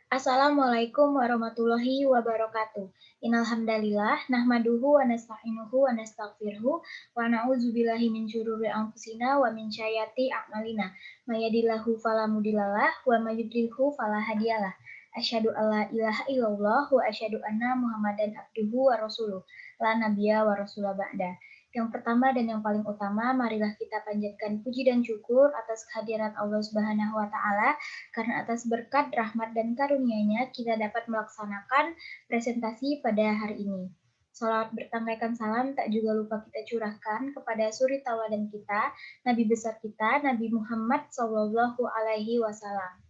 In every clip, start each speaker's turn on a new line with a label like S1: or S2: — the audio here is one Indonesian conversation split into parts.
S1: Assalamualaikum warahmatullahi wabarakatuh. Innal hamdalillah nahmaduhu wa nasta'inuhu wa nastaghfiruhu wa na'udzubillahi min syururi anfusina wa min sayyiati a'malina. May yahdihillahu fala mudhillalah wa may yudhlilhu fala hadiyalah. Asyhadu alla ilaha illallah wa asyhadu anna Muhammadan abduhu wa rasuluh. La nabiyya wa rasula ba'da. Yang pertama dan yang paling utama, marilah kita panjatkan puji dan syukur atas kehadiran Allah Subhanahu wa taala karena atas berkat, rahmat, dan karunia-Nya kita dapat melaksanakan presentasi pada hari ini. Salawat bertambahkan salam tak juga lupa kita curahkan kepada suri tauladan kita, Nabi besar kita, Nabi Muhammad Shallallahu Alaihi Wasallam.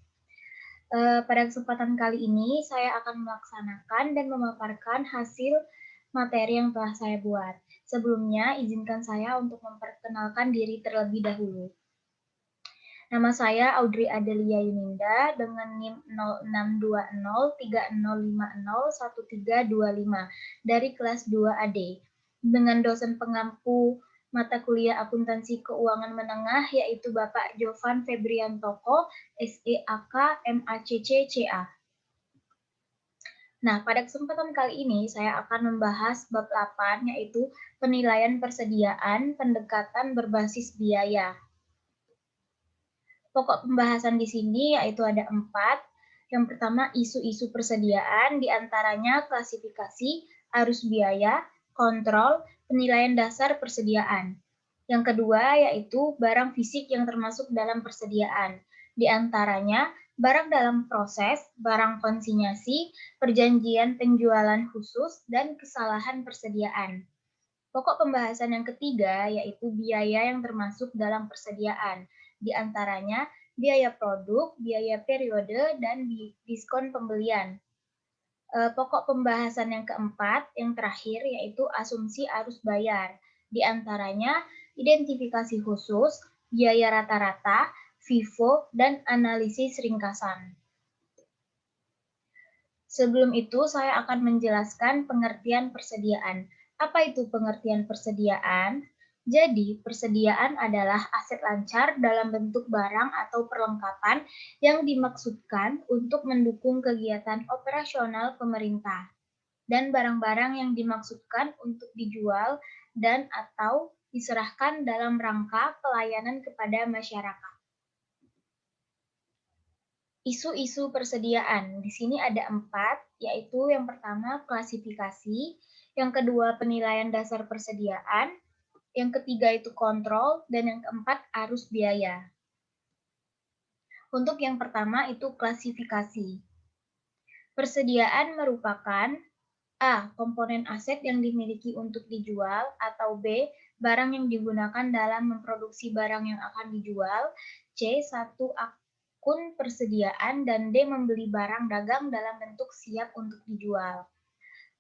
S1: Pada kesempatan kali ini, saya akan melaksanakan dan memaparkan hasil materi yang telah saya buat. Sebelumnya, izinkan saya untuk memperkenalkan diri terlebih dahulu. Nama saya Audrey Adelia Yuninda dengan NIM 062030501325 dari kelas 2 AD dengan dosen pengampu mata kuliah akuntansi keuangan menengah yaitu Bapak Jovan Febriantoko, SEAK MACC CA. Nah, pada kesempatan kali ini saya akan membahas bab 8 yaitu penilaian persediaan pendekatan berbasis biaya. Pokok pembahasan di sini yaitu ada 4. Yang pertama, isu-isu persediaan, diantaranya klasifikasi, arus biaya, kontrol, penilaian dasar persediaan. Yang kedua, yaitu barang fisik yang termasuk dalam persediaan. Diantaranya, barang dalam proses, barang konsinyasi, perjanjian penjualan khusus, dan kesalahan persediaan. Pokok pembahasan yang ketiga yaitu biaya yang termasuk dalam persediaan, di antaranya biaya produk, biaya periode, dan diskon pembelian. Pokok pembahasan yang keempat, yang terakhir yaitu asumsi arus bayar, di antaranya identifikasi khusus, biaya rata-rata, FIFO, dan analisis ringkasan. Sebelum itu, saya akan menjelaskan pengertian persediaan. Apa itu pengertian persediaan? Jadi, persediaan adalah aset lancar dalam bentuk barang atau perlengkapan yang dimaksudkan untuk mendukung kegiatan operasional pemerintah dan barang-barang yang dimaksudkan untuk dijual dan atau diserahkan dalam rangka pelayanan kepada masyarakat. Isu-isu persediaan. Di sini ada 4, yaitu yang pertama klasifikasi, yang kedua penilaian dasar persediaan, yang ketiga itu kontrol, dan yang keempat arus biaya. Untuk yang pertama itu klasifikasi. Persediaan merupakan A. Komponen aset yang dimiliki untuk dijual, atau B. Barang yang digunakan dalam memproduksi barang yang akan dijual, C. Satu akun persediaan, dan D. Membeli barang dagang dalam bentuk siap untuk dijual.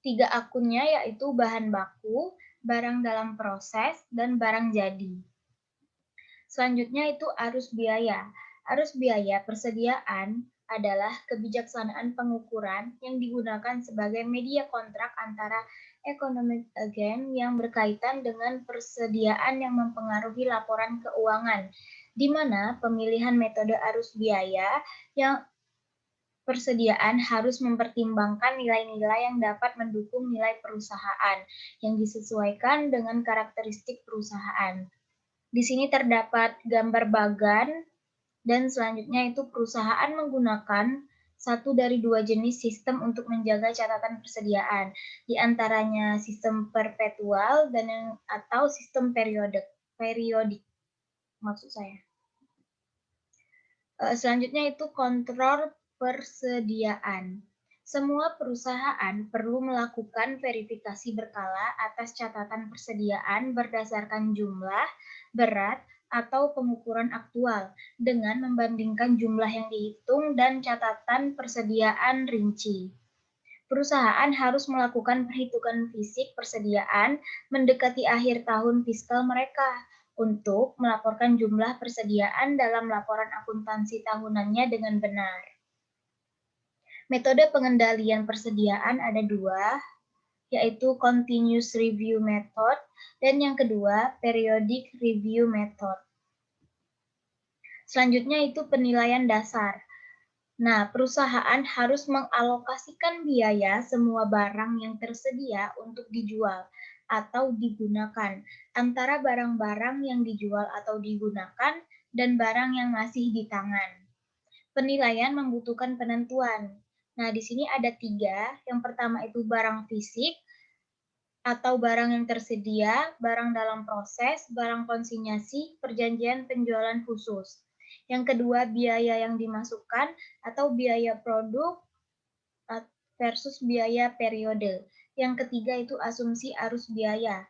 S1: 3 akunnya yaitu bahan baku, barang dalam proses, dan barang jadi. Selanjutnya itu arus biaya. Arus biaya persediaan adalah kebijaksanaan pengukuran yang digunakan sebagai media kontrak antara economic agent yang berkaitan dengan persediaan yang mempengaruhi laporan keuangan, di mana pemilihan metode arus biaya yang persediaan harus mempertimbangkan nilai-nilai yang dapat mendukung nilai perusahaan yang disesuaikan dengan karakteristik perusahaan. Di sini terdapat gambar bagan, dan selanjutnya itu perusahaan menggunakan satu dari 2 jenis sistem untuk menjaga catatan persediaan, di antaranya sistem perpetual dan atau sistem periodik maksud saya. Selanjutnya itu kontrol persediaan. Semua perusahaan perlu melakukan verifikasi berkala atas catatan persediaan berdasarkan jumlah, berat, atau pengukuran aktual dengan membandingkan jumlah yang dihitung dan catatan persediaan rinci. Perusahaan harus melakukan perhitungan fisik persediaan mendekati akhir tahun fiskal mereka untuk melaporkan jumlah persediaan dalam laporan akuntansi tahunannya dengan benar. Metode pengendalian persediaan ada 2, yaitu continuous review method dan yang kedua periodic review method. Selanjutnya itu penilaian dasar. Nah, perusahaan harus mengalokasikan biaya semua barang yang tersedia untuk dijual atau digunakan antara barang-barang yang dijual atau digunakan dan barang yang masih di tangan. Penilaian membutuhkan penentuan. Nah, di sini ada tiga. Yang pertama itu barang fisik atau barang yang tersedia, barang dalam proses, barang konsinyasi, perjanjian penjualan khusus. Yang kedua, biaya yang dimasukkan atau biaya produk versus biaya periode. Yang ketiga itu asumsi arus biaya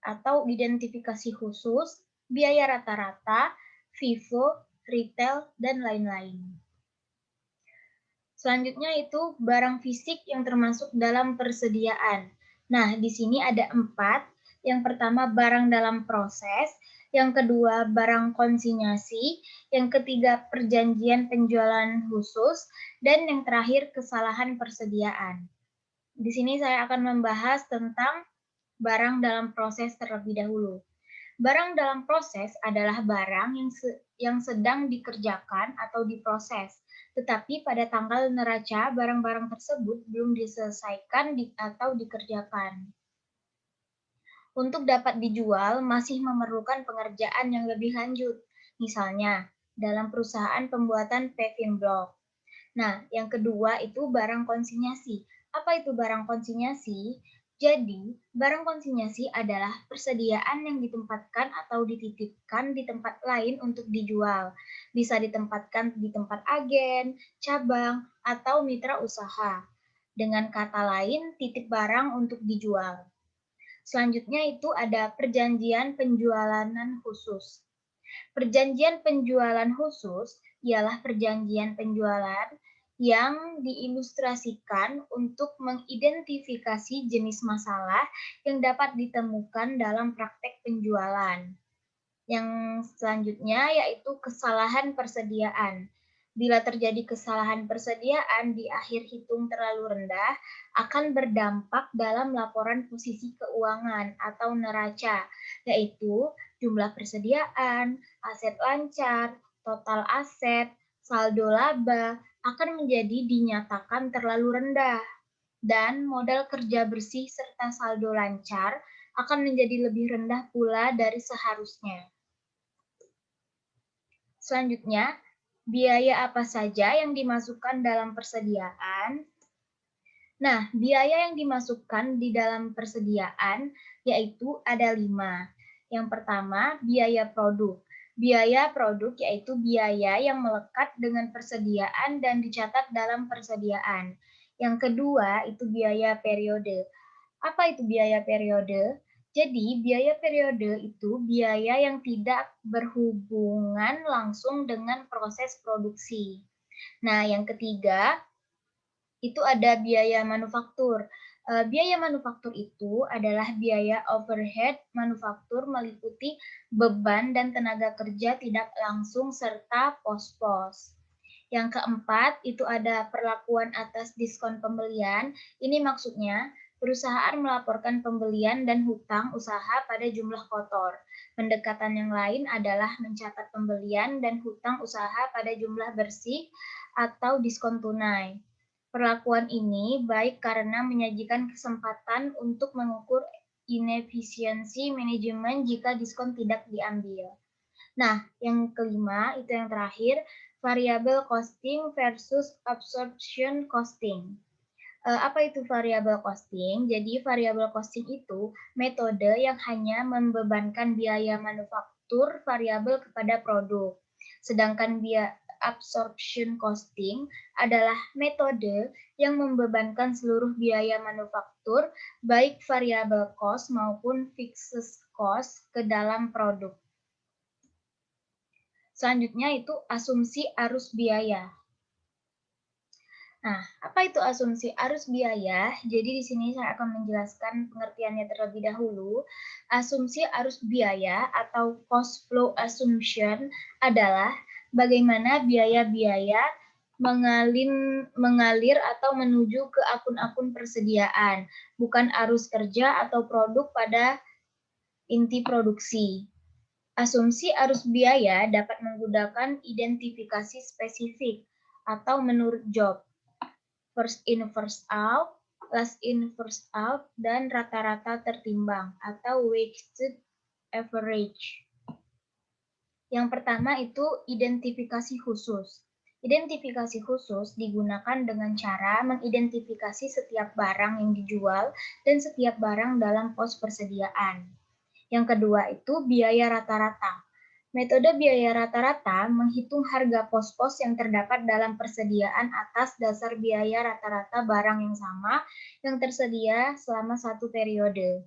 S1: atau identifikasi khusus, biaya rata-rata, FIFO, retail, dan lain-lain. Selanjutnya itu barang fisik yang termasuk dalam persediaan. Nah, di sini ada 4. Yang pertama barang dalam proses, yang kedua barang konsinyasi, yang ketiga perjanjian penjualan khusus, dan yang terakhir kesalahan persediaan. Di sini saya akan membahas tentang barang dalam proses terlebih dahulu. Barang dalam proses adalah barang yang sedang dikerjakan atau diproses, tetapi pada tanggal neraca barang-barang tersebut belum diselesaikan atau dikerjakan. Untuk dapat dijual masih memerlukan pengerjaan yang lebih lanjut, misalnya dalam perusahaan pembuatan paving block. Nah, yang kedua itu barang konsinyasi. Apa itu barang konsinyasi? Jadi, barang konsinyasi adalah persediaan yang ditempatkan atau dititipkan di tempat lain untuk dijual. Bisa ditempatkan di tempat agen, cabang, atau mitra usaha. Dengan kata lain, titip barang untuk dijual. Selanjutnya itu ada perjanjian penjualan khusus. Perjanjian penjualan khusus ialah perjanjian penjualan yang diilustrasikan untuk mengidentifikasi jenis masalah yang dapat ditemukan dalam praktek penjualan. Yang selanjutnya yaitu kesalahan persediaan. Bila terjadi kesalahan persediaan di akhir hitung terlalu rendah, akan berdampak dalam laporan posisi keuangan atau neraca, yaitu jumlah persediaan, aset lancar, total aset, saldo laba akan menjadi dinyatakan terlalu rendah, dan modal kerja bersih serta saldo lancar akan menjadi lebih rendah pula dari seharusnya. Selanjutnya, biaya apa saja yang dimasukkan dalam persediaan? Nah, biaya yang dimasukkan di dalam persediaan yaitu ada 5. Yang pertama, biaya produk. Biaya produk yaitu biaya yang melekat dengan persediaan dan dicatat dalam persediaan. Yang kedua, itu biaya periode. Apa itu biaya periode? Jadi, biaya periode itu biaya yang tidak berhubungan langsung dengan proses produksi. Nah, yang ketiga, itu ada biaya manufaktur. Biaya manufaktur itu adalah biaya overhead manufaktur meliputi beban dan tenaga kerja tidak langsung serta pos-pos. Yang keempat, itu ada perlakuan atas diskon pembelian. Ini maksudnya perusahaan melaporkan pembelian dan hutang usaha pada jumlah kotor. Pendekatan yang lain adalah mencatat pembelian dan hutang usaha pada jumlah bersih atau diskon tunai. Perlakuan ini baik karena menyajikan kesempatan untuk mengukur inefisiensi manajemen jika diskon tidak diambil. Nah, yang kelima, itu yang terakhir, variable costing versus absorption costing. Apa itu variable costing? Jadi variable costing itu metode yang hanya membebankan biaya manufaktur variabel kepada produk. Sedangkan biaya absorption costing adalah metode yang membebankan seluruh biaya manufaktur baik variable cost maupun fixed cost ke dalam produk. Selanjutnya itu asumsi arus biaya. Nah, apa itu asumsi arus biaya? Jadi di sini saya akan menjelaskan pengertiannya terlebih dahulu. Asumsi arus biaya atau cost flow assumption adalah bagaimana biaya-biaya mengalir atau menuju ke akun-akun persediaan, bukan arus kerja atau produk pada inti produksi. Asumsi arus biaya dapat menggunakan identifikasi spesifik atau menurut job, first in first out, last in first out, dan rata-rata tertimbang atau weighted average. Yang pertama itu identifikasi khusus. Identifikasi khusus digunakan dengan cara mengidentifikasi setiap barang yang dijual dan setiap barang dalam pos persediaan. Yang kedua itu biaya rata-rata. Metode biaya rata-rata menghitung harga pos-pos yang terdapat dalam persediaan atas dasar biaya rata-rata barang yang sama yang tersedia selama satu periode.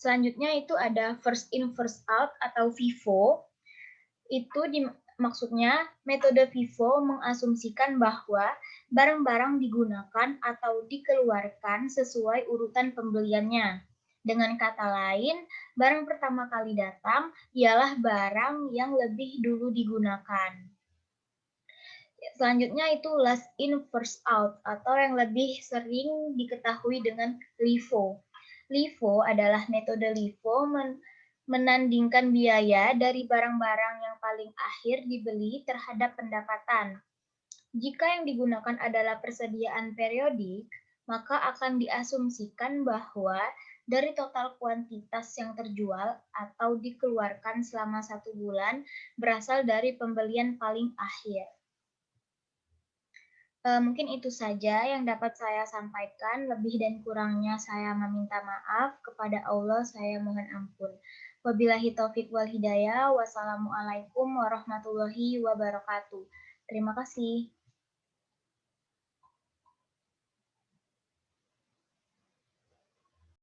S1: Selanjutnya itu ada first in first out atau FIFO. Maksudnya metode FIFO mengasumsikan bahwa barang-barang digunakan atau dikeluarkan sesuai urutan pembeliannya. Dengan kata lain, barang pertama kali datang ialah barang yang lebih dulu digunakan. Selanjutnya itu last in first out atau yang lebih sering diketahui dengan LIFO. LIFO adalah metode LIFO menandingkan biaya dari barang-barang yang paling akhir dibeli terhadap pendapatan. Jika yang digunakan adalah persediaan periodik, maka akan diasumsikan bahwa dari total kuantitas yang terjual atau dikeluarkan selama 1 bulan berasal dari pembelian paling akhir. Mungkin itu saja yang dapat saya sampaikan. Lebih dan kurangnya saya meminta maaf. Kepada Allah saya mohon ampun. Wabillahi taufik wal hidayah. Wassalamualaikum warahmatullahi wabarakatuh. Terima kasih.